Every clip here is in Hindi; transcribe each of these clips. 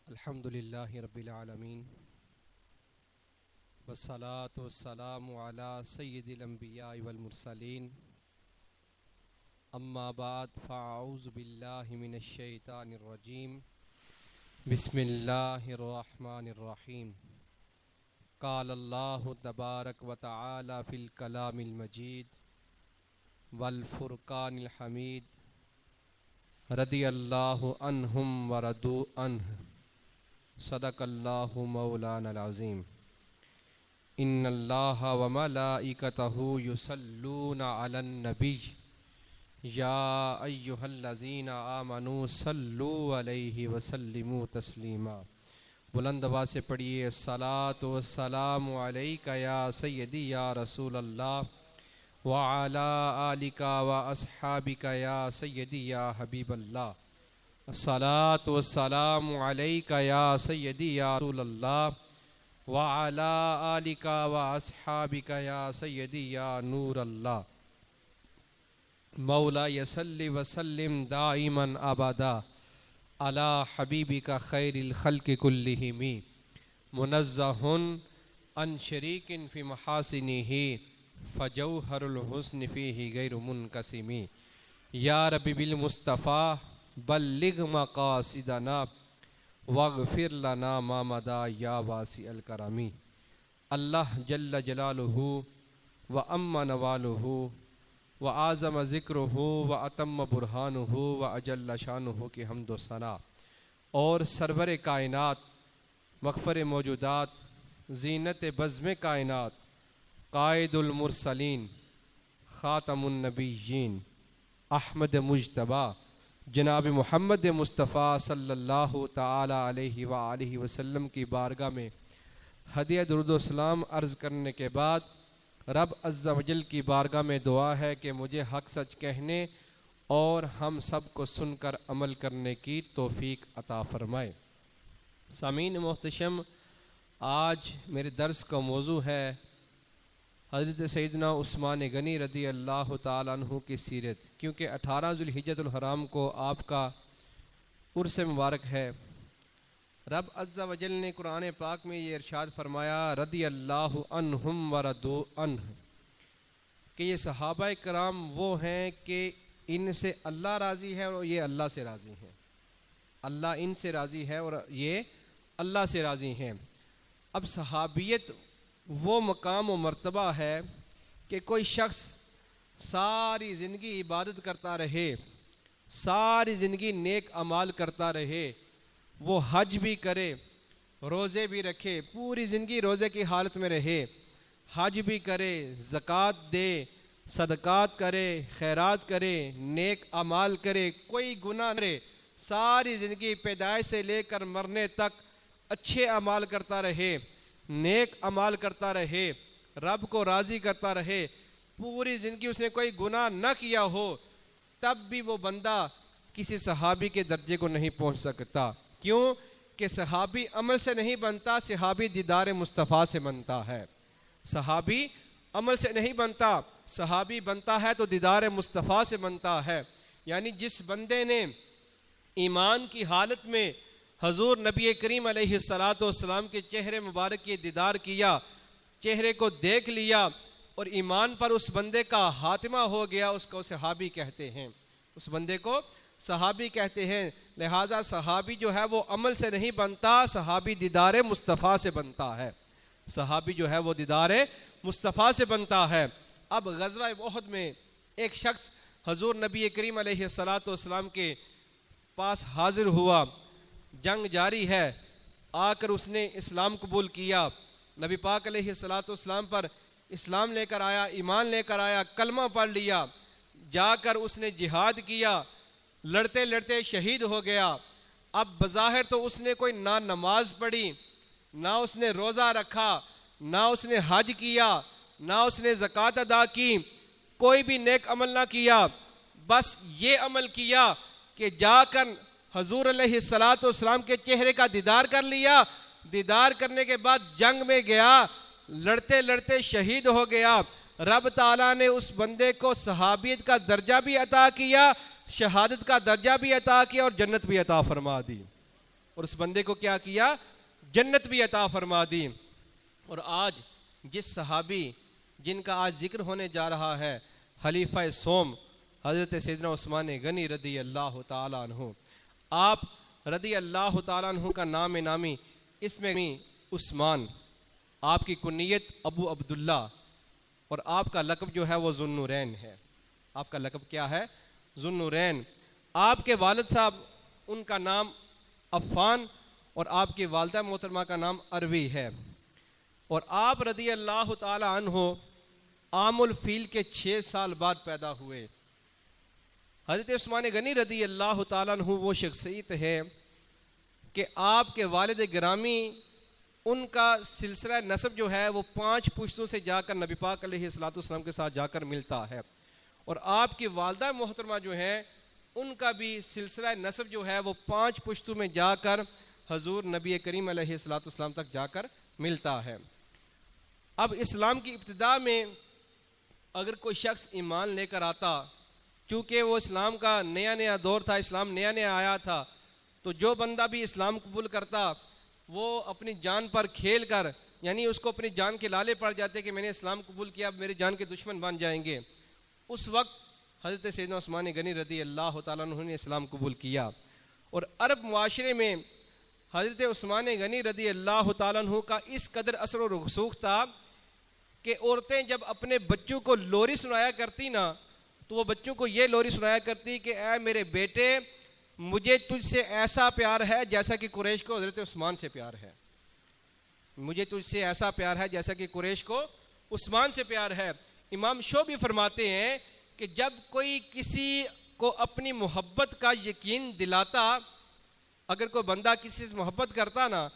अल्हम्दुलिल्लाहि रब्बिल आलमीन वस्सलातु वस्सलामु अला सय्यिदिल अंबियाइ वल मुरसलीन अम्मा बाद फ़अऊज़ु बिल्लाहि मिनश शैतानिर रजीम बिस्मिल्लाहिर रहमानिर रहीम क़ाल अल्लाहु तबारक व तआला फ़िल कलामिल मजीद वल फ़ुरक़ानिल हमीद रदियल्लाहु अन्हुम व रदू अन्हु सदक़ल्लाहु मौलाना अज़ीम इन्नल्लाहा व मलाइकतहु युसल्लूना अलन नबी या अय्युहल्लज़ीना आमनू सल्लू अलैहि व सल्लिमू तस्लीमा। बुलंद आवाज़ से पढ़िए अस्सलातु वस्सलामु अलैका या सय्यदी या रसूल अल्लाह व अला आलिका व अस्हाबिका या सय्यदी या हबीब अल्लाह। अस्सलातु वस्सलामु अलैका या सय्यदी या रसूल अल्लाह व अला आलिका व अस्हाबिका या सय्यदी या नूर अल्लाह। मौला यसल्लि व सल्लिम दाइमन अबदा अला हबीबिका खैरिल खल्क़ि कुल्लिहिमी मुनज़्ज़हुन अन शरीकिन फ़ी महासिनिही फ़जौहरुल हुस्न फ़ीही गैरु मुनक़सिमी। या रब्बी बिल मुस्तफ़ा बल्लिग़ मक़ासिदना वग़फ़िर लना मा मदा या वासिअल करमी। अल्लाह जल्ल जलालुहु व अम्मा नवालुहु व आज़म ज़िक्रुहु व अतम्म बुरहानुहु व अजल्ल शानुहु की हम्द व सना और सरवर कायनात मग़फ़र मौजूदात ज़ीनत बज़्म कायनात क़ाइदुल मुरसलीन ख़ातमुन नबिय्यीन अहमद मुज्तबा जनाब मुहम्मद मुस्तफ़ा सल्लल्लाहु ताला अलैहि व आलिहि वसल्लम की बारगाह में हदिया दुरूद व सलाम अर्ज़ करने के बाद रब अज़्ज़ा वजल की बारगाह में दुआ है कि मुझे हक़ सच कहने और हम सब को सुनकर अमल करने की तौफ़ीक अता फ़रमाए। सामीन मोहतरम, आज मेरे दर्स का मौजू है हज़रत सैयदना उस्मान गनी रदी अल्लाह ताला अन्हु की सीरत, क्योंकि 18 ज़ुल्हिज्जतुल हराम को आपका उर्स मुबारक है। रब अज़्ज़ा वजल ने कुरान पाक में ये इरशाद फरमाया रदी अल्लाहु अन्हुम व रदू अन्हु कि ये सहाबा कराम वो हैं कि इनसे अल्लाह राज़ी है और ये अल्लाह से राज़ी हैं। अल्लाह इनसे राज़ी है और ये अल्लाह से राज़ी हैं। अब सहाबियत वो मकाम व मर्तबा है कि कोई शख्स सारी ज़िंदगी इबादत करता रहे, सारी ज़िंदगी नेक अमाल करता रहे, वो हज भी करे, रोज़े भी रखे, पूरी ज़िंदगी रोज़े की हालत में रहे, हज भी करे, ज़कात दे, सदक़ात करे, खैरात करे, नेक अमाल करे, कोई गुनाह न करे, सारी ज़िंदगी पैदाइश से लेकर मरने तक अच्छे अमाल करता रहे, नेक अमाल करता रहे, रब को राज़ी करता रहे, पूरी ज़िंदगी उसने कोई गुनाह न किया हो, तब भी वो बंदा किसी सहाबी के दर्जे को नहीं पहुँच सकता। क्यों कि सहाबी अमल से नहीं बनता, सहाबी दीदार मुस्तफ़ा से बनता है। सहाबी अमल से नहीं बनता, सहाबी बनता है तो दीदार मुस्तफ़ा से बनता है। यानी जिस बंदे ने ईमान की हालत में हजूर नबी करीम अलैहिस्सलातु वस्सलाम के चेहरे मुबारक के दीदार किया, चेहरे को देख लिया और ईमान पर उस बंदे का हातिमा हो गया, उसको सहाबी कहते हैं, उस बंदे को सहाबी कहते हैं। लिहाजा सहाबी जो है वो अमल से नहीं बनता, सहाबी दीदार मुस्तफ़ा से बनता है। सहाबी जो है वो दीदार मुस्तफ़ा से बनता है। अब ग़ज़वा उहद में एक शख्स हजूर नबी करीम अलैहिस्सलातु वस्सलाम के पास हाजिर हुआ, जंग जारी है, आकर उसने इस्लाम कबूल किया, नबी पाक अलैहिस्सलातु वस्सलाम पर इस्लाम लेकर आया, ईमान लेकर आया, कलमा पढ़ लिया, जाकर उसने जिहाद किया, लड़ते लड़ते शहीद हो गया। अब बज़ाहिर तो उसने कोई ना नमाज पढ़ी, ना उसने रोज़ा रखा, ना उसने हज किया, ना उसने ज़कात अदा की, कोई भी नेक अमल ना किया, बस ये अमल किया कि जाकर हजूर अलैहिस्सलातु वस्सलाम के चेहरे का दीदार कर लिया, दीदार करने के बाद जंग में गया, लड़ते लड़ते शहीद हो गया। रब ताला ने उस बंदे को सहाबियत का दर्जा भी अता किया, शहादत का दर्जा भी अता किया और जन्नत भी अता फरमा दी। और उस बंदे को क्या किया, जन्नत भी अता फरमा दी। और आज जिस सहाबी जिनका आज जिक्र होने जा रहा है, खलीफा सोम हज़रत सैयदना उस्मान गनी रदी अल्लाह ताला अन्हु, आप रदी अल्लाह ताला अन्हु का नाम नामी इसमें उस्मान, आपकी कुन्नियत अबू अब्दुल्ला और आपका लक़ब जो है वो ज़ुन्नुरैन है। आपका लक़ब क्या है, ज़ुन्नुरैन। आपके वालिद साहब उनका नाम अफ़ान और आपकी वालिदा मोहतरमा का नाम अरवी है। और आप रदी अल्लाह ताला अन्हु आमुल फ़ील के 6 साल बाद पैदा हुए। हज़रत उस्मान गनी रदी अल्लाह ताला अन्हु वो शख्सियत है कि आपके वालिद गिरामी उनका सिलसिला नसब जो है वो 5 पुश्तों से जाकर नबी पाक अलैहिस्सलाम के साथ जाकर मिलता है। और आपकी वालिदा मोहतरमा जो है उनका भी सिलसिला नसब जो है वो 5 पुश्तों में जाकर हजूर नबी करीम अलैहिस्सलाम तक जाकर मिलता है। अब इस्लाम की इब्तिदा में अगर कोई शख्स ईमान लेकर आता, चूँकि वो इस्लाम का नया नया दौर था, इस्लाम नया नया आया था, तो जो बंदा भी इस्लाम कबूल करता वो अपनी जान पर खेल कर, यानी उसको अपनी जान के लाले पड़ जाते कि मैंने इस्लाम कबूल किया, अब मेरे जान के दुश्मन बन जाएंगे। उस वक्त हज़रत सैयदना उस्मान गनी रदी अल्लाह ताला अन्हु ने इस्लाम कबूल किया। और अरब मुआशरे में हज़रत उस्मान गनी रदी अल्लाह ताला अन्हु का इस कदर असर और रसूख था कि औरतें जब अपने बच्चों को लोरी सुनाया करती ना, तो वो बच्चों को ये लोरी सुनाया करती कि ऐ मेरे बेटे, मुझे तुझसे ऐसा प्यार है जैसा कि कुरैश को हज़रत उस्मान से प्यार है। मुझे तुझसे ऐसा प्यार है जैसा कि कुरैश को उस्मान से प्यार है। इमाम शोबी फरमाते हैं कि जब कोई किसी को अपनी मोहब्बत का यकीन दिलाता, अगर कोई बंदा किसी से मोहब्बत करता ना,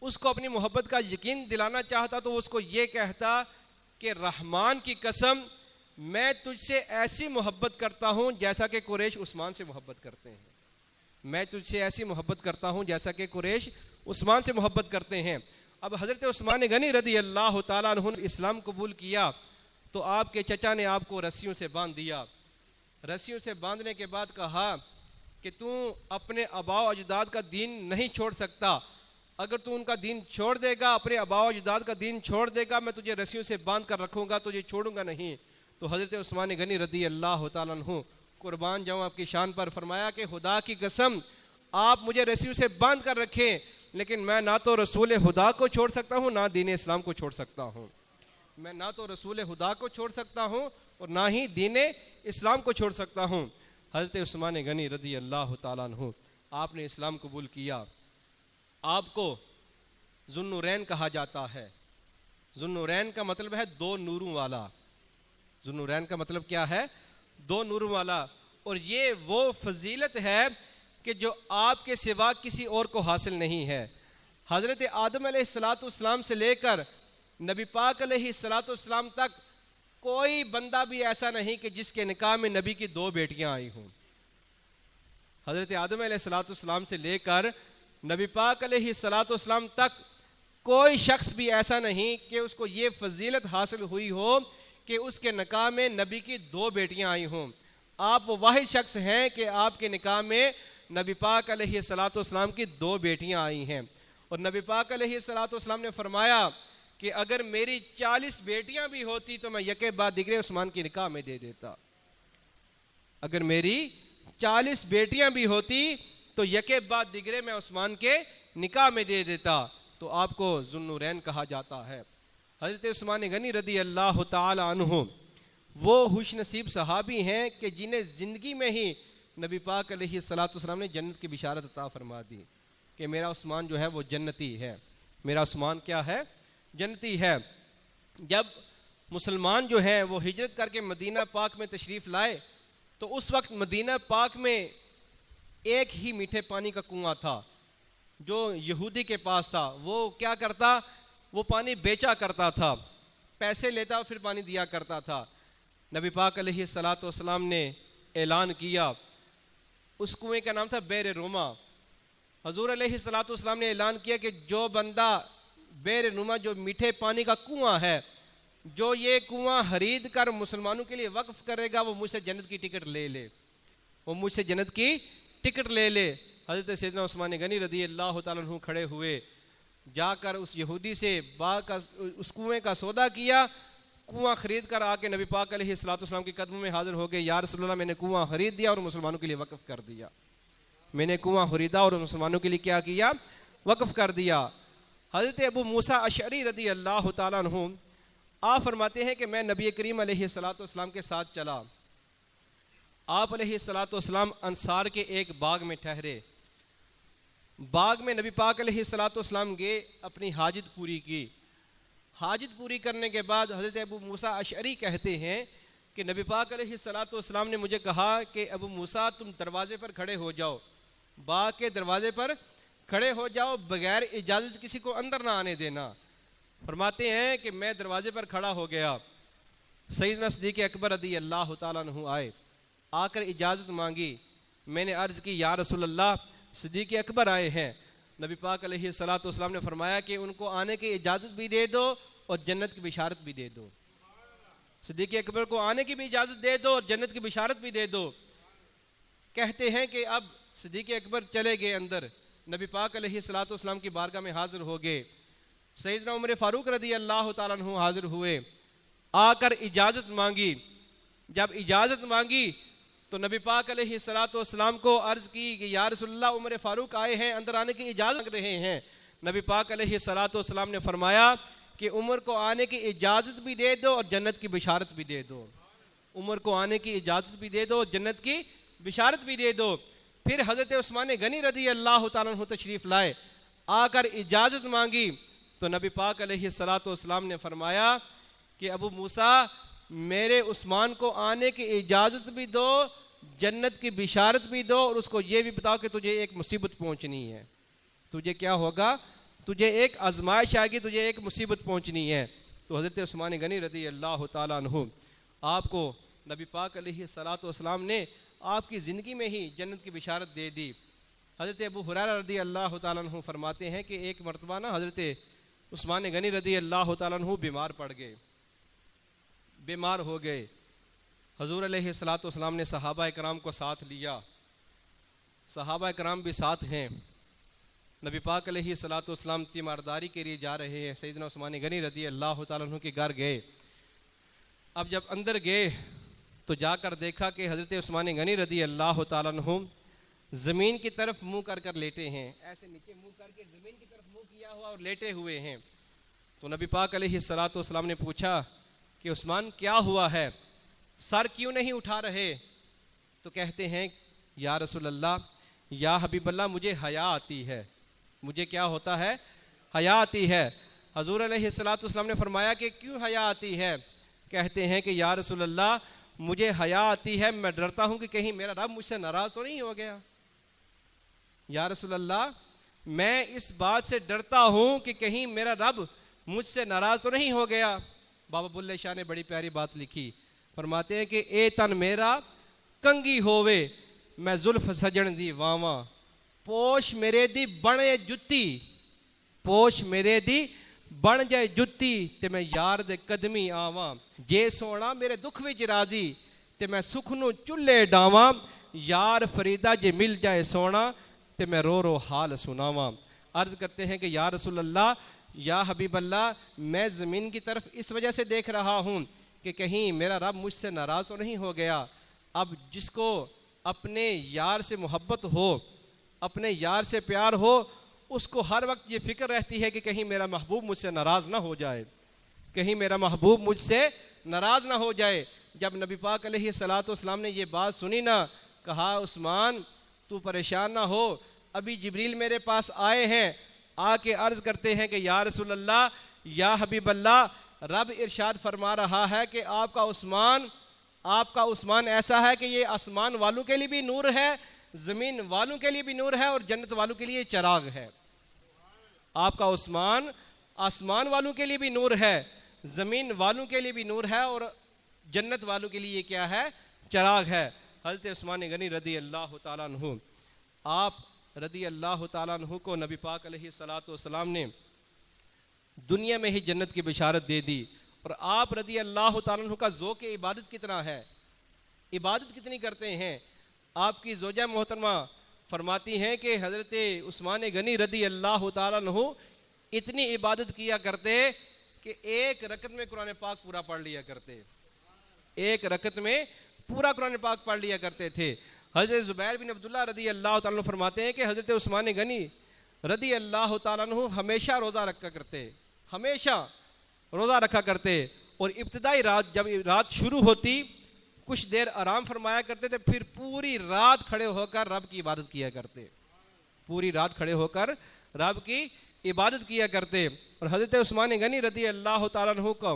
उसको अपनी मोहब्बत का यकीन दिलाना चाहता, तो उसको ये कहता कि रहमान की कसम, मैं तुझसे ऐसी मोहब्बत करता हूँ जैसा कि कुरैश उस्मान से मोहब्बत करते हैं। मैं तुझसे ऐसी मोहब्बत करता हूँ जैसा कि कुरैश उस्मान से मोहब्बत करते हैं। अब हज़रत उस्मान गनी रदी अल्लाह ताला अन्हु ने इस्लाम कबूल किया तो आपके चचा ने आपको रस्सियों से बांध दिया। रस्सियों से बांधने के बाद कहा कि तू अपने आबाओ अजदाद का दीन नहीं छोड़ सकता, अगर तू उनका दीन छोड़ देगा, अपने आबाओ अजदाद का दीन छोड़ देगा, मैं तुझे रस्सियों से बांध कर रखूँगा, तुझे छोड़ूंगा नहीं। तो हज़रत उस्मान गनी रदी अल्लाह ताला अन्हु कुर्बान जाऊँ आपकी शान पर, फरमाया कि खुदा की कसम आप मुझे रस्सियों से बांध कर रखें, लेकिन मैं ना तो रसूल खुदा को छोड़ सकता हूँ ना दीन इस्लाम को छोड़ सकता हूँ। मैं ना तो रसूल खुदा को छोड़ सकता हूँ और ना ही दीन इस्लाम को छोड़ सकता हूँ। हज़रत उस्मान गनी रदी अल्लाह ताला अन्हु आपने इस्लाम कबूल किया। आपको ज़ुन्नुरैन कहा जाता है। ज़ुन्नुरैन का मतलब है 2 नूरों वाला। ज़ुन्नुरैन का मतलब क्या है, 2 नूरों वाला। और ये वो फजीलत है कि जो आपके सिवा किसी और को हासिल नहीं है। हज़रत आदम अलैहिस्सलाम से लेकर नबी पाक अलैहिस्सलाम तक कोई बंदा भी ऐसा नहीं कि जिसके निकाह में नबी की 2 बेटियां आई हों। हज़रत आदम अलैहिस्सलाम से लेकर नबी पाक अलैहिस्सलाम तक कोई शख्स भी ऐसा नहीं कि उसको ये फजीलत हासिल हुई हो कि उसके निकाह में नबी की 2 बेटियां आई हों। आप वो वाहिद शख्स हैं कि आपके निकाह में नबी पाक अलैहिस्सलाम की 2 बेटियां आई हैं। और नबी पाक अलैहिस्सलाम ने फरमाया कि अगर मेरी 40 बेटियां भी होती तो मैं यके बाद दिगरे उस्मान की निकाह में दे देता। अगर मेरी 40 बेटियां भी होती तो यके बाद दिगरे मैं उस्मान के निकाह में दे देता। तो आपको ज़ुन्नुरैन कहा जाता है। हज़रत उस्मान गनी रदी अल्लाह ताला अन्हु वो खुशनसीब सहाबी हैं कि जिन्हें ज़िंदगी में ही नबी पाक अलैहिस्सलाम ने जन्नत की बिशारत अता फरमा दी कि मेरा उस्मान जो है वो जन्नती है। मेरा उस्मान क्या है, जन्नती है। जब मुसलमान जो है वो हिजरत करके मदीना पाक में तशरीफ़ लाए तो उस वक्त मदीना पाक में एक ही मीठे पानी का कुआं था जो यहूदी के पास था। वो क्या करता, वो पानी बेचा करता था, पैसे लेता और फिर पानी दिया करता था। नबी पाक अलैहिस्सलाम ने ऐलान किया, उस कुएं का नाम था बेर रोमा। हजूर अलैहिस्सलाम ने ऐलान किया कि जो बंदा बेर नुमा, जो मीठे पानी का कुआं है, जो ये कुआं खरीद कर मुसलमानों के लिए वक्फ करेगा वो मुझसे जन्नत की टिकट ले ले, वो मुझसे जन्नत की टिकट ले ले। हज़रत सैयदना उस्मान गनी रदी अल्लाह ताला अन्हु खड़े हुए, जाकर उस यहूदी से बाग का उस कुएं का सौदा किया, कुआं खरीद कर आके नबी पाक अलैहिस्सलाम के कदमों में हाजिर हो गए। या रसूलल्लाह, मैंने कुआं खरीद दिया और मुसलमानों के लिए वक्फ कर दिया। मैंने कुआं खरीदा और मुसलमानों के लिए क्या किया? वक्फ कर दिया। हज़रत अबू मूसा अशअरी रदी अल्लाह ताला अन्हु आप फरमाते हैं कि मैं नबी करीम अलैहिस्सलाम के साथ चला। आप अलैहिस्सलाम अंसार के एक बाग में ठहरे। बाग में नबी पाक अलैहिस्सलाम गए, अपनी हाजत पूरी की। हाजत पूरी करने के बाद हज़रत अबू मूसा अशअरी कहते हैं कि नबी पाक अलैहिस्सलाम ने मुझे कहा कि अबू मूसा, तुम दरवाजे पर खड़े हो जाओ, बाग के दरवाजे पर खड़े हो जाओ, बगैर इजाज़त किसी को अंदर ना आने देना। फरमाते हैं कि मैं दरवाजे पर खड़ा हो गया। सैयदना सिद्दीक़ अकबर रज़ी अल्लाह ताला अन्हु आए, आकर इजाज़त मांगी। मैंने अर्ज़ की, या रसूल अल्लाह, सिद्दीक़ अकबर आए हैं। नबी पाक अलैहिस्सलाम ने फरमाया कि उनको आने की इजाज़त भी दे दो और जन्नत की बिशारत भी दे दो। सिद्दीक़ अकबर को आने की भी इजाज़त दे दो और जन्नत की बिशारत भी दे दो। कहते हैं कि अब सिद्दीक़ अकबर चले गए अंदर, नबी पाक अलैहिस्सलाम की बारगाह में हाजिर हो गए। सैयदना उमर फ़ारूक रज़ी अल्लाह ताला अन्हु हाजिर हुए, आकर इजाज़त मांगी। जब इजाज़त मांगी तो नबी पाक अलैहिस्सलाम को अर्ज़ की कि या रसूलल्लाह, उमर फ़ारूक आए हैं, अंदर आने की इजाज़त मांग रहे हैं। नबी पाक अलैहिस्सलाम ने फरमाया कि उमर को आने की इजाज़त भी दे दो और जन्नत की बिशारत भी दे दो। उमर को आने की इजाज़त भी दे दो और जन्नत की बिशारत भी दे दो। फिर हज़रत उस्मान गनी रज़ी अल्लाह ताला अन्हु तशरीफ़ लाए, आकर इजाज़त मांगी तो नबी पाक अलैहिस्सलाम ने फरमाया कि अबू मूसा, मेरे उस्मान को आने की इजाज़त भी दो, जन्नत की बिशारत भी दो और उसको ये भी बताओ कि तुझे एक मुसीबत पहुंचनी है। तुझे क्या होगा? तुझे एक आजमाइश आएगी, तुझे एक मुसीबत पहुंचनी है। तो हज़रत उस्मान गनी रज़ी अल्लाह ताला अन्हु आपको नबी पाक अलैहिस्सलाम ने आपकी ज़िंदगी में ही जन्नत की बिशारत दे दी। हज़रत अबू हुरैरा रज़ी अल्लाह ताला अन्हु फरमाते हैं कि एक मरतबा ना हज़रत उस्मान गनी रज़ी अल्लाह ताला अन्हु बीमार पड़ गए, बीमार हो गए। हजूर अलैहिस्सलाम ने सहाबा कराम को साथ लिया, सहाबा कराम भी साथ हैं। नबी पाक अलैहिस्सलाम तीमारदारी के लिए जा रहे हैं। सैयदना उस्मान गनी रज़ी अल्लाह ताला अन्हु के घर गए। अब जब अंदर गए तो जाकर देखा कि हज़रत उस्मान गनी रज़ी अल्लाह ताला अन्हु ज़मीन की तरफ मुँह कर कर लेटे हैं, ऐसे नीचे मुँह करके ज़मीन की तरफ मुँह किया हुआ और लेटे हुए हैं। तो नबी पाक अलैहिस्सलाम ने पूछा कि उस्मान, क्या हुआ है, सर क्यों नहीं उठा रहे? तो कहते हैं, या रसूल अल्लाह, या हबीब अल्लाह, मुझे हया आती है। मुझे क्या होता है? हया आती है। हजूर अलैहिस्सलाम ने फरमाया कि क्यों हया आती है? कहते हैं कि या रसूल अल्लाह, मुझे हया आती है, मैं डरता हूँ कि कहीं मेरा रब मुझसे नाराज़ तो नहीं हो गया। या रसूल अल्लाह, मैं इस बात से डरता हूँ कि कहीं मेरा रब मुझसे नाराज़ तो नहीं हो गया। बाबा बुल्ले शाह ने बड़ी प्यारी बात लिखी, फरमाते हैं कि ए तन मेरा कंगी होवे, मैं जुल्फ सजन दी वावा, पोश मेरे दी बने जुत्ती, पोश मेरे दी बन जाए जुत्ती, ते मैं यार दे कदमी आवा, जे सोना मेरे दुख विच राजी, ते मैं सुख नू चुल्ले डावा, यार फरीदा जे मिल जाए सोना, ते मैं रो रो हाल सुनावा। अर्ज करते हैं कि या रसूल अल्लाह, या हबीब अल्लाह, मैं ज़मीन की तरफ इस वजह से देख रहा हूँ कि कहीं मेरा रब मुझसे नाराज़ तो नहीं हो गया। अब जिसको अपने यार से मोहब्बत हो, अपने यार से प्यार हो, उसको हर वक्त ये फ़िक्र रहती है कि कहीं मेरा महबूब मुझसे नाराज़ ना हो जाए, कहीं मेरा महबूब मुझसे नाराज़ ना हो जाए। जब नबी पाक अलैहिस्सलाम ने ये बात सुनी ना, कहा, उस्मान तू परेशान ना हो, अभी जिब्रील मेरे पास आए हैं, आके अर्ज़ करते हैं कि या रसूल अल्लाह, या हबीब अल्लाह, रब इरशाद फरमा रहा है कि आपका उस्मान ऐसा है कि ये आसमान वालों के लिए भी नूर है, ज़मीन वालों के लिए भी नूर है और जन्नत वालों के लिए चिराग है। आपका उस्मान आसमान वालों के लिए भी नूर है, ज़मीन वालों के लिए भी नूर है और जन्नत वालों के लिए क्या है? चिराग है। हज़रत उस्मान गनी रज़ी अल्लाह ताला अन्हु, आप रज़ी अल्लाह ताला अन्हु को नबी पाक अलैहिस्सलाम ने दुनिया में ही जन्नत की बिशारत दे दी। और आप रज़ी अल्लाह ताला अन्हु का ज़ौक़ इबादत कितना है, इबादत कितनी करते हैं। आपकी ज़ौजा मोहतरमा फरमाती हैं कि हज़रत उस्मान गनी रदी अल्लाह ताला अन्हु इतनी इबादत किया करते कि एक रकत में कुरान पाक पूरा पढ़ लिया करते, एक रकत में पूरा कुरान पाक पढ़ लिया करते थे। हज़रत ज़ुबैर बिन अब्दुल्लाह रदी अल्लाह ताला अन्हु फरमाते हैं कि हज़रत उस्मान गनी रदी अल्लाह ताला अन्हु हमेशा रोज़ा रखा करते, हमेशा रोज़ा रखा करते, और इब्तिदाई रात जब रात शुरू होती कुछ देर आराम फरमाया करते थे, फिर पूरी रात खड़े होकर रब की इबादत किया करते, पूरी रात खड़े होकर रब की इबादत किया करते। और हज़रत उस्मान गनी रदी अल्लाह ताला अन्हु को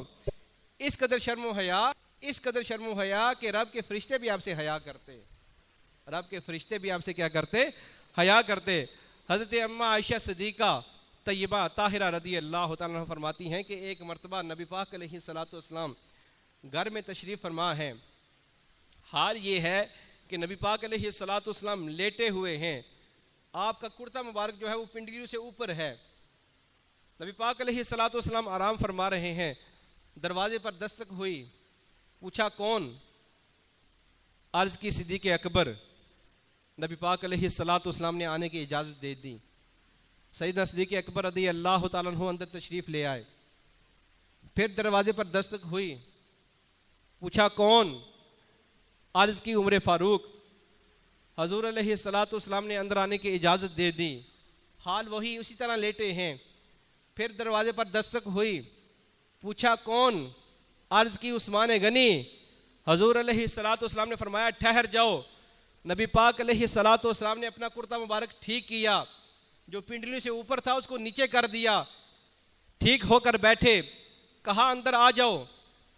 इस कदर शर्म हया, इस कदर शर्म हया कि रब के फरिश्ते भी आपसे हया करते, रब के फरिश्ते भी आपसे क्या करते, हया करते। हज़रत अम्मा आयशा सिद्दीक़ा तय्यबा ताहिरा रदी अल्लाह ताला अन्हा फरमाती हैं कि एक मरतबा नबी पाक अलैहिस्सलातु वस्सलाम घर में तशरीफ़ फरमा है। हाल ये है कि नबी पाक अलैहिस्सलातु वस्सलाम लेटे हुए हैं, आपका कुर्ता मुबारक जो है वो पिंडलियों से ऊपर है। नबी पाक अलैहिस्सलातु वस्सलाम आराम फरमा रहे हैं, दरवाजे पर दस्तक हुई, पूछा कौन? अर्ज़ की सिद्दीक़ अकबर। नबी पाक अलैहिस्सलातु वस्सलाम ने आने की इजाज़त दे दी। सैयदना सिद्दीक़ अकबर रज़ी अल्लाह ताला अन्हु अंदर तशरीफ़ ले आए, फिर दरवाजे पर दस्तक हुई, पूछा कौन? अर्ज़ की उमर फ़ारूक। हज़ूर अलैहिस्सलातु वस्सलाम ने अंदर आने की इजाज़त दे दी। हाल वही उसी तरह लेटे हैं, फिर दरवाजे पर दस्तक हुई, पूछा कौन? अर्ज़ की उस्मान गनी। हज़ूर अलैहिस्सलातु वस्सलाम ने फरमाया ठहर जाओ। नबी पाक अलैहिस्सलातु वस्सलाम ने अपना कुर्ता मुबारक ठीक किया, जो पिंडलियों से ऊपर था उसको नीचे कर दिया, ठीक होकर बैठे, कहा अंदर आ जाओ।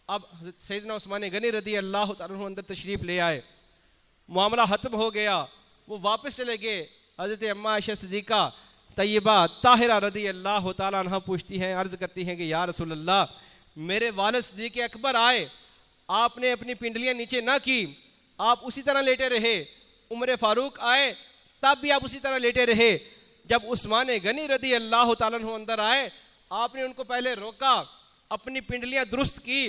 अब सैयदना उस्मान गनी रदी अल्लाह ताला अन्हु अंदर तशरीफ़ ले आए, मामला ख़त्म हो गया, वो वापस चले गए। हज़रत अम्मा आयशा सिद्दीक़ा तय्यबा ताहिरा रदी अल्लाह ताला अन्हा पूछती हैं, अर्ज़ करती हैं कि या रसूल अल्लाह, मेरे वालिद सिद्दीक़ अकबर आए, आपने अपनी पिंडलियाँ नीचे ना की, आप उसी तरह लेटे रहे। उमर फ़ारूक आए, तब भी आप उसी तरह लेटे रहे। जब उस्मान गनी रदी अल्लाह ताला अन्हु अंदर आए, आपने उनको पहले रोका, अपनी पिंडलियाँ दुरुस्त की,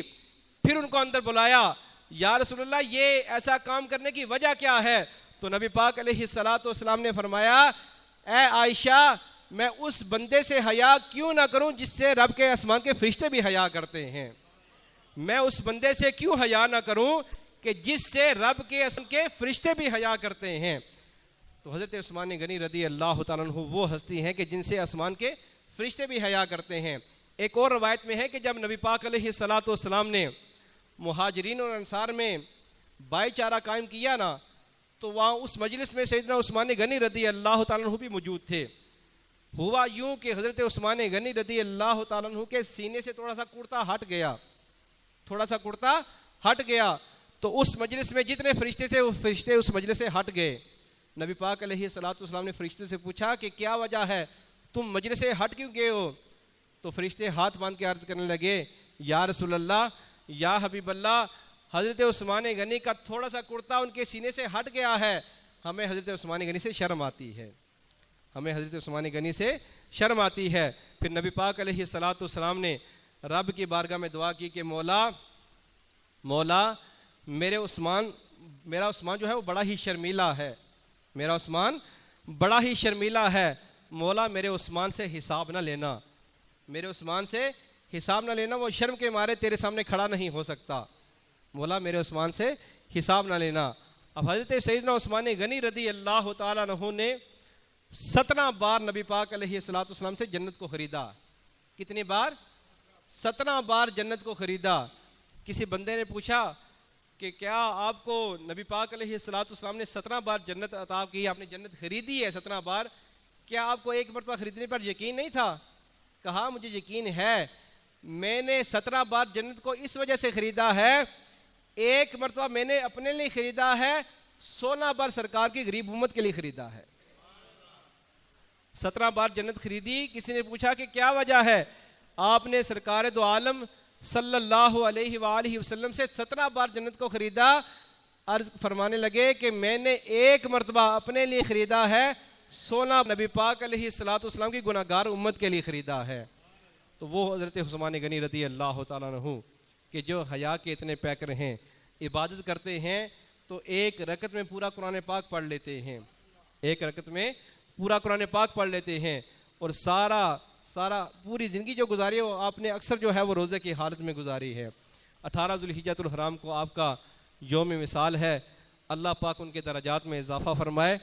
फिर उनको अंदर बुलाया। या रसूलल्लाह, ये ऐसा काम करने की वजह क्या है? तो नबी पाक अलैहिस्सलातु वस्सलाम ने फरमाया, ए आयशा, मैं उस बंदे से हया क्यों ना करूं जिससे रब के आसमान के फरिश्ते भी हया करते हैं। मैं उस बंदे से क्यों हया ना करूं कि जिससे रब के आसमान के फरिश्ते भी हया करते हैं। तो हज़रत उस्मान गनी रदी अल्लाह ताला अन्हु वो हस्ती हैं कि जिनसे आसमान के फरिश्ते भी हया करते हैं। एक और रवायत में है कि जब नबी पाक अलैहिस्सलातु वस्सलाम ने मुहाजिरीन और अंसार में भाईचारा कायम किया ना, तो वहाँ उस मजलिस में सैयदना उस्मान गनी रदी अल्लाह ताला अन्हु भी मौजूद थे। हुआ यूं कि हज़रत उस्मान गनी रदी अल्लाह ताला अन्हु के सीने से थोड़ा सा कुर्ता हट गया, थोड़ा सा कुर्ता हट गया, तो उस मजलिस में जितने फरिश्ते थे वो फरिश्ते उस मजलिस से हट गए। नबी पाक अलैहिस्सलातु वस्सलाम ने फरिश्तों से पूछा कि क्या वजह है, तुम मजलिस से हट क्यों गए हो? तो फरिश्ते हाथ बांध के अर्ज करने लगे, या रसूल अल्लाह, या हबीब अल्लाह, हज़रत उस्मान गनी का थोड़ा सा कुर्ता उनके सीने से हट गया है, हमें हज़रत उस्मान गनी से शर्म आती है, हमें हज़रत उस्मान गनी से शर्म आती है। फिर नबी पाक अलैहिस्सलातु वस्सलाम ने रब की बारगाह में दुआ की कि मौला, मौला, मेरा उस्मान जो है वो बड़ा ही शर्मीला है, मेरा उस्मान बड़ा ही शर्मीला है, मौला मेरे उस्मान से हिसाब ना लेना, मेरे उस्मान से हिसाब ना लेना, वो शर्म के मारे तेरे सामने खड़ा नहीं हो सकता, मौला मेरे उस्मान से हिसाब ना लेना। अब हज़रत सैयदना उस्मान गनी रदी अल्लाह ताला अन्हु ने 17 बार नबी पाक अलैहिस्सलातु वस्सलाम से जन्नत को ख़रीदा। कितनी बार? 17 बार जन्नत को ख़रीदा। किसी बंदे ने पूछा कि क्या आपको नबी पाक अलैहिस्सलातु वस्सलाम ने 17 बार जन्नत अता की, आपने जन्नत खरीदी है 17 बार, क्या आपको एक मरतबा खरीदने पर यकीन नहीं था? कहा मुझे यकीन है, मैंने 17 बार जन्नत को इस वजह से ख़रीदा है, एक मरतबा मैंने अपने लिए ख़रीदा है, 16 बार सरकार की गरीब उम्मत के लिए ख़रीदा है। 17 बार जन्नत खरीदी। किसी ने पूछा कि क्या वजह है? आपने सरकार दो आलम सल्लल्लाहु अलैहि वालैहि वसल्लम से 17 बार जन्नत को ख़रीदा। अर्ज़ फरमाने लगे कि मैंने एक मरतबा अपने लिए ख़रीदा है, 16 नबी पाक अलैहिस्सलातु वस्सलाम की गुनाहगार उम्मत के लिए ख़रीदा है। तो वो हज़रत उस्मान गनी रदी अल्लाह ताला अन्हु कि जो हया के इतने पैकर हैं, इबादत करते हैं तो एक रकत में पूरा कुरान पाक पढ़ लेते हैं, एक रकत में पूरा कुरान पाक पढ़ लेते हैं और सारा पूरी ज़िंदगी जो गुजारी है वो आपने अक्सर जो है वो रोज़े की हालत में गुजारी है। 18 ज़ुल्हिज्जतुल हराम को आपका यौम मिसाल है। अल्लाह पाक उनके दर्जात में इजाफ़ा फरमाए।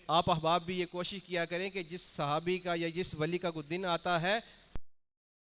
आप अहबाब भी ये कोशिश किया करें कि जिस सहाबी का या जिस वली का कोई दिन आता है